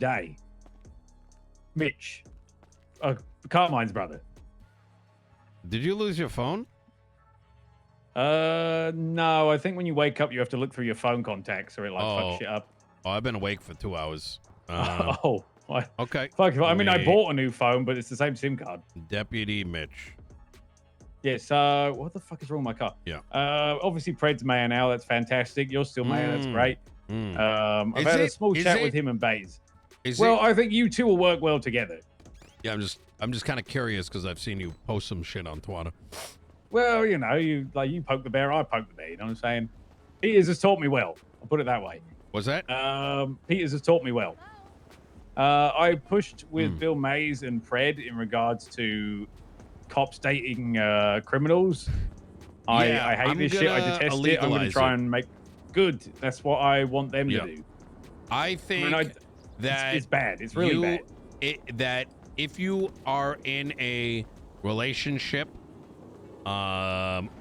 day. Mitch, Carmine's brother. Did you lose your phone? No. I think when you wake up, you have to look through your phone contacts, or it like fucks shit up. Oh, I've been awake for 2 hours. What? Okay. Fuck. I mean, I bought a new phone, but it's the same SIM card. Deputy Mitch. Yes. What the fuck is wrong with my car? Yeah. Obviously, Pred's mayor now. That's fantastic. You're still mayor. That's great. I've had a small chat with him and Baze. I think you two will work well together. Yeah, I'm just kind of curious because I've seen you post some shit on Twitter. Well, you know, you poke the bear, I poke the bear. You know what I'm saying? Peters has taught me well. I'll put it that way. What's that? Peters has taught me well. I pushed with Bill Mays and Pred in regards to cops dating criminals. I hate this shit. I detest it. I'm going to try and make good. That's what I want them to do. I think that it's bad. It's really bad. That if you are in a relationship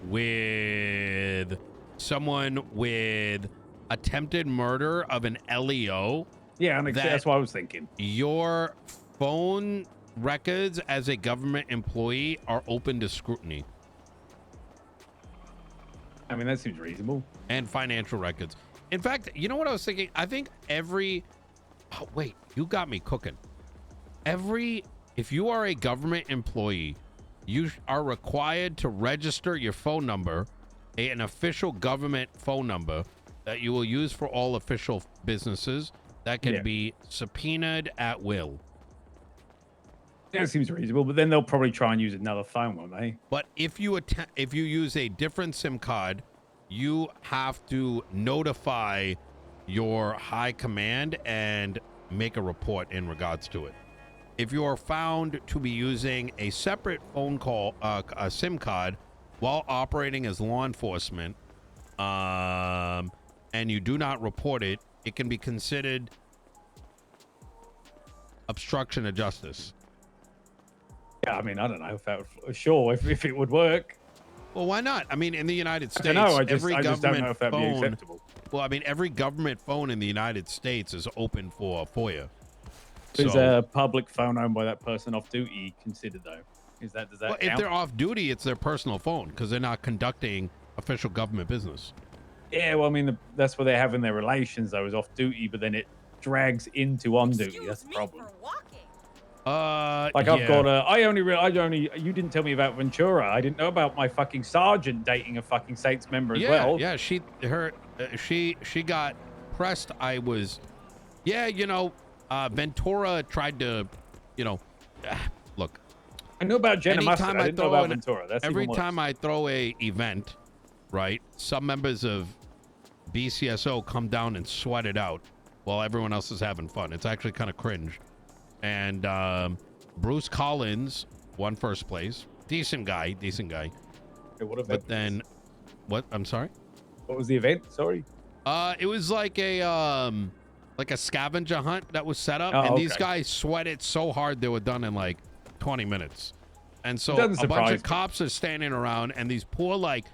with someone with attempted murder of an LEO. Yeah, that's what I was thinking. Your phone records as a government employee are open to scrutiny. I mean, that seems reasonable. And financial records. In fact, you know what I was thinking? I think oh, wait, you got me cooking. If you are a government employee, you are required to register your phone number, an official government phone number that you will use for all official businesses that can be subpoenaed at will. Yeah, it seems reasonable, but then they'll probably try and use another phone, won't they? But if you use a different SIM card, you have to notify your high command and make a report in regards to it. If you are found to be using a separate phone call, a SIM card, while operating as law enforcement, and you do not report it, it can be considered obstruction of justice. Yeah, I mean, I don't know if that would, sure, if it would work. Well, why not? I mean, in the United States, I just don't know if that'd be acceptable. Well, I mean, every government phone in the United States is open for FOIA. Is a public phone owned by that person off duty considered though? Does that count? If they're off duty, it's their personal phone because they're not conducting official government business. Yeah, well, I mean, that's where they're having their relations though, is off duty, but then it drags into on duty. That's the problem. I've got you didn't tell me about Ventura. I didn't know about my fucking sergeant dating a fucking Saints member as well. Yeah, she got pressed. Ventura tried to, look. I know about Jenna Mustard. I didn't know about Ventura. That's every time I throw a event, right, some members of BCSO come down and sweat it out while everyone else is having fun. It's actually kind of cringe. And Bruce Collins won first place. Decent guy. Hey, what event? But then, what? I'm sorry? What was the event? Sorry. It was like a scavenger hunt that was set up, these guys sweated so hard they were done in like 20 minutes. And so a bunch of cops are standing around, and these poor like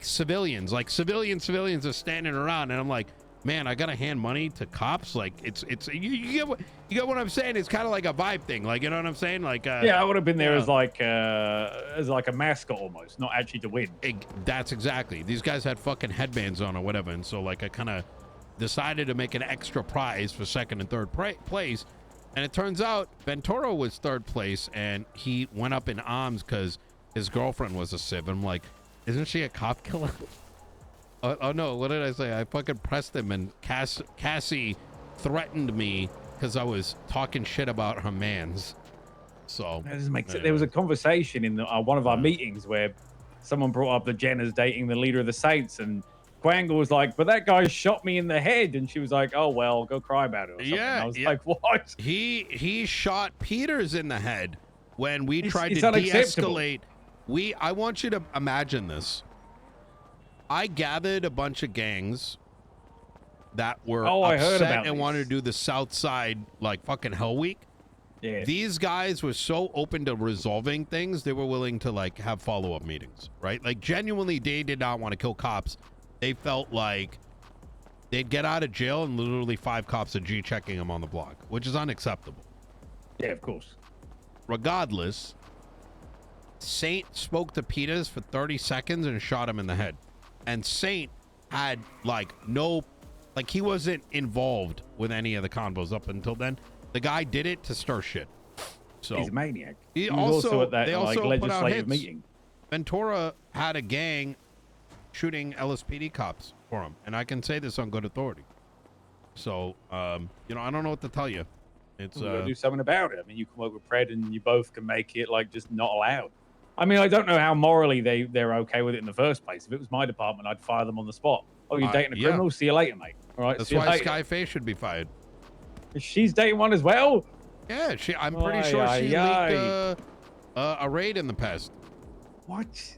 civilians are standing around, and I'm like, man, I gotta hand money to cops. Like it's you get what I'm saying? It's kind of like a vibe thing, like, you know what I'm saying? Like I would have been there as like a mascot almost, not actually to win. That's exactly. These guys had fucking headbands on or whatever, and so like I kind of decided to make an extra prize for second and third place, and it turns out Ventura was third place, and he went up in arms because his girlfriend was a civ. I'm like, isn't she a cop killer? Oh no, what did I say? I fucking pressed him, and Cassie threatened me because I was talking shit about her mans. So that doesn't make sense. There was a conversation in one of our meetings where someone brought up that Jenna's dating the leader of the Saints, and Quangle was like, but that guy shot me in the head, and she was like, oh well, go cry about it or something. I was like, what? He shot Peters in the head when we tried to de-escalate. I want you to imagine this. I gathered a bunch of gangs that were upset and wanted to do the South Side like fucking Hell Week. Yeah. These guys were so open to resolving things, they were willing to like have follow-up meetings, right? Like genuinely, they did not want to kill cops. They felt like they'd get out of jail and literally 5 cops are G-checking him on the block, which is unacceptable. Yeah, of course. Regardless, Saint spoke to Peters for 30 seconds and shot him in the head. And Saint had he wasn't involved with any of the convos up until then. The guy did it to stir shit. So he's a maniac. He was also at that they also legislative meeting. Ventura had a gang shooting LSPD cops for him, and I can say this on good authority. So, I don't know what to tell you. It's we'll do something about it. I mean, you come up with Pred, and you both can make it just not allowed. I mean, I don't know how morally they're okay with it in the first place. If it was my department, I'd fire them on the spot. Oh, you're dating a criminal? See you later, mate. All right. That's why Skyface should be fired. She's dating one as well. Yeah, I'm pretty sure she leaked a raid in the past. What?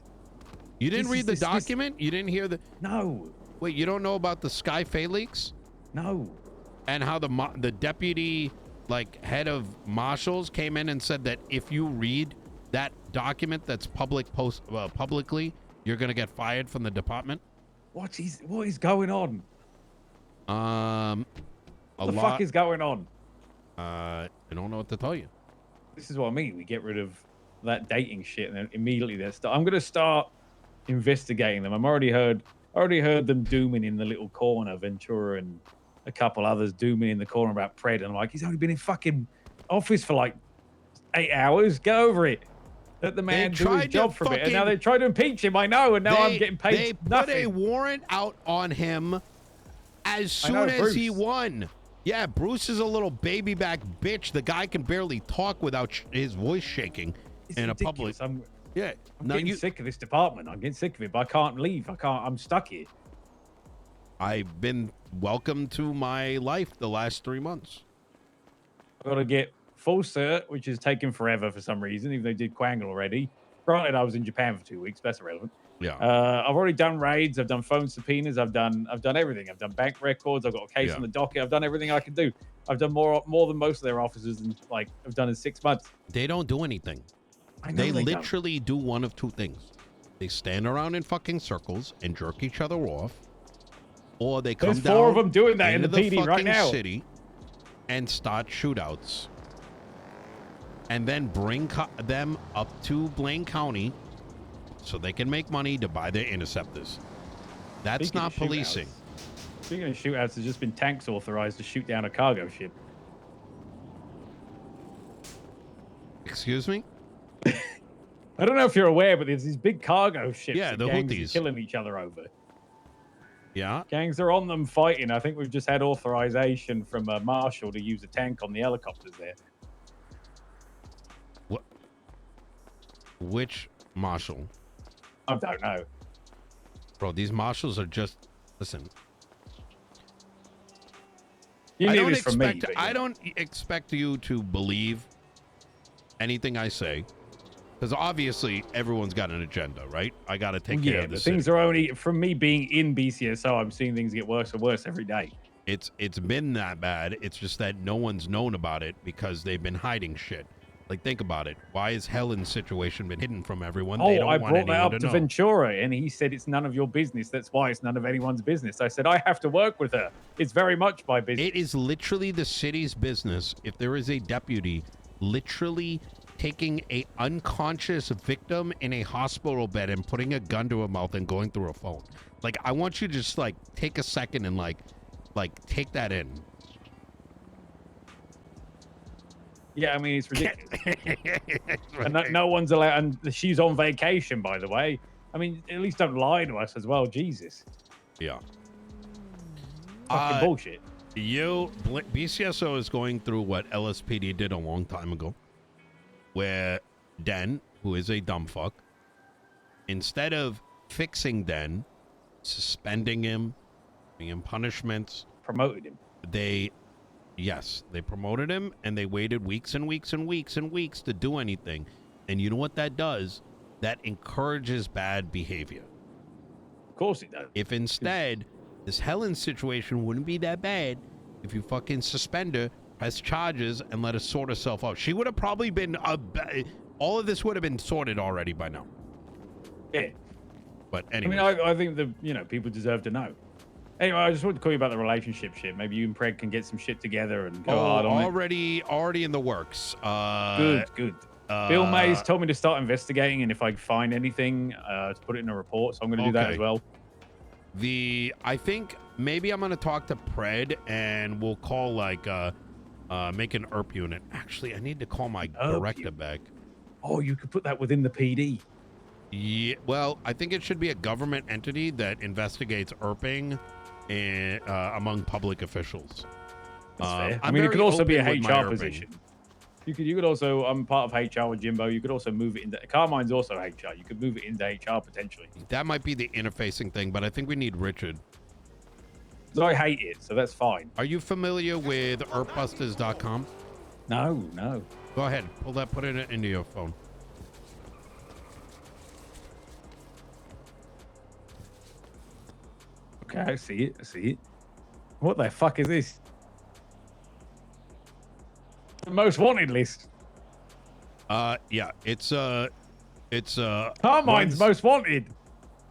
You didn't read the document? You didn't hear the... No. Wait, you don't know about the Skyface leaks? No. And how the deputy, head of marshals came in and said that if you read that document that's publicly, you're going to get fired from the department? What is going on? What the fuck is going on? I don't know what to tell you. This is what I mean. We get rid of that dating shit, and then immediately I'm going to start investigating them. I've already heard them dooming in the little corner, Ventura and a couple others dooming in the corner about Pred, and I'm like, he's only been in fucking office for 8 hours. Get over it. Let the man do his job for a bit. And now they tried to impeach him, I know, and now I'm getting paid nothing. They put a warrant out on him as soon as he won. Yeah, Bruce is a little baby back bitch. The guy can barely talk without his voice shaking in a public. I'm getting sick of this department. I'm getting sick of it, but I can't leave. I'm stuck here. I've been welcome to my life the last 3 months. I've got to get full cert, which is taking forever for some reason, even though I did Quangle already. Granted, I was in Japan for 2 weeks. But that's irrelevant. Yeah. I've already done raids. I've done phone subpoenas. I've done everything. I've done bank records. I've got a case on the docket. I've done everything I can do. I've done more than most of their officers, and I've done in 6 months. They don't do anything. They literally do one of 2 things. They stand around in fucking circles and jerk each other off, or they come down. There's 4 of them doing that in the PD right now. City and start shootouts, and then bring them up to Blaine County so they can make money to buy their interceptors. That's not policing. Speaking of shootouts, there's just been tanks authorized to shoot down a cargo ship. Excuse me? I don't know if you're aware, but there's these big cargo ships. Yeah, the Houthis killing each other over. Yeah. Gangs are on them fighting. I think we've just had authorization from a marshal to use a tank on the helicopters there. What? Which marshal? I don't know. Bro, these marshals are just... Listen. I don't expect you to believe anything I say, because obviously everyone's got an agenda, right? I got to take care of this. Things are only, from me being in BCSO, I'm seeing things get worse and worse every day. It's been that bad. It's just that no one's known about it because they've been hiding shit. Think about it. Why has Helen's situation been hidden from everyone? Oh, I brought that up to Ventura, and he said it's none of your business. That's why it's none of anyone's business. I said, I have to work with her. It's very much my business. It is literally the city's business if there is a deputy literally taking a unconscious victim in a hospital bed and putting a gun to her mouth and going through a phone. I want you to just, take a second and, take that in. Yeah, I mean, it's ridiculous. And no one's allowed, and she's on vacation, by the way. I mean, at least don't lie to us as well. Jesus. Yeah. Fucking bullshit. BCSO is going through what LSPD did a long time ago, where Den, who is a dumb fuck, instead of fixing Den, suspending him, giving him punishments, promoted him. They promoted him, and they waited weeks and weeks and weeks and weeks to do anything. And you know what that does? That encourages bad behavior. Of course it does. If instead, this Helen situation wouldn't be that bad if you fucking suspend her, press charges, and let her sort herself out. She would have probably been... all of this would have been sorted already by now. Yeah. But anyway. I mean, I think people deserve to know. Anyway, I just wanted to call you about the relationship shit. Maybe you and Pred can get some shit together and go hard on already in the works. Good. Bill Mays told me to start investigating, and if I find anything, to put it in a report. So I'm going to do that as well. I think maybe I'm going to talk to Pred, and we'll call like make an ERP unit. Actually, I need to call my director back. Oh, you could put that within the PD. Yeah, well, I think it should be a government entity that investigates ERPing among public officials. That's fair. I mean, it could also be a HR position. You could also, I'm part of HR with Jimbo. You could also move it into, Carmine's also HR. You could move it into HR potentially. That might be the interfacing thing, but I think we need Richard. So I hate it, so that's fine. Are you familiar with ERPbusters.com? No. Go ahead, put it into your phone. Okay, I see it. What the fuck is this? The most wanted list. Yeah, it's Carmine's most wanted.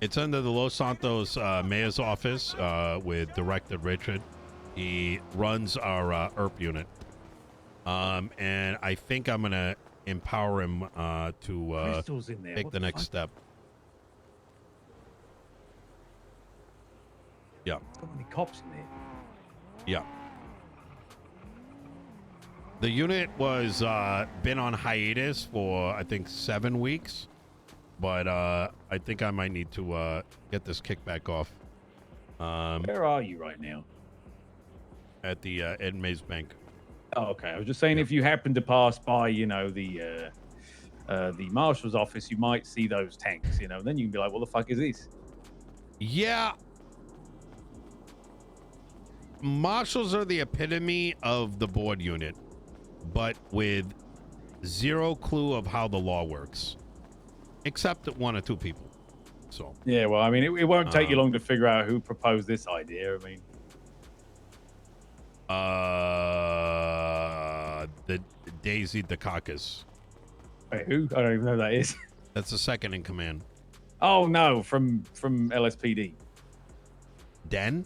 It's under the Los Santos mayor's office with Director Richard. He runs our ERP unit. And I think I'm gonna empower him to take the next step. Yeah. So many cops in there. Yeah. The unit was been on hiatus for I think 7 weeks, but I think I might need to get this kickback off. Where are you right now? At the Ed Mays Bank. Oh, okay. I was just saying, if you happen to pass by, the marshal's office, you might see those tanks. Then you can be like, "What the fuck is this?" Yeah. Marshals are the epitome of the board unit, but with zero clue of how the law works, except 1 or 2 people. So yeah, well, I mean, it won't take you long to figure out who proposed this idea. I mean, the Daisy Dukakis. Wait, who? I don't even know who that is. That's the second in command. Oh no, from LSPD. Den?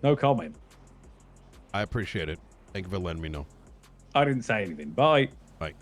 No comment. I appreciate it. Thank you for letting me know. I didn't say anything. Bye. Bye.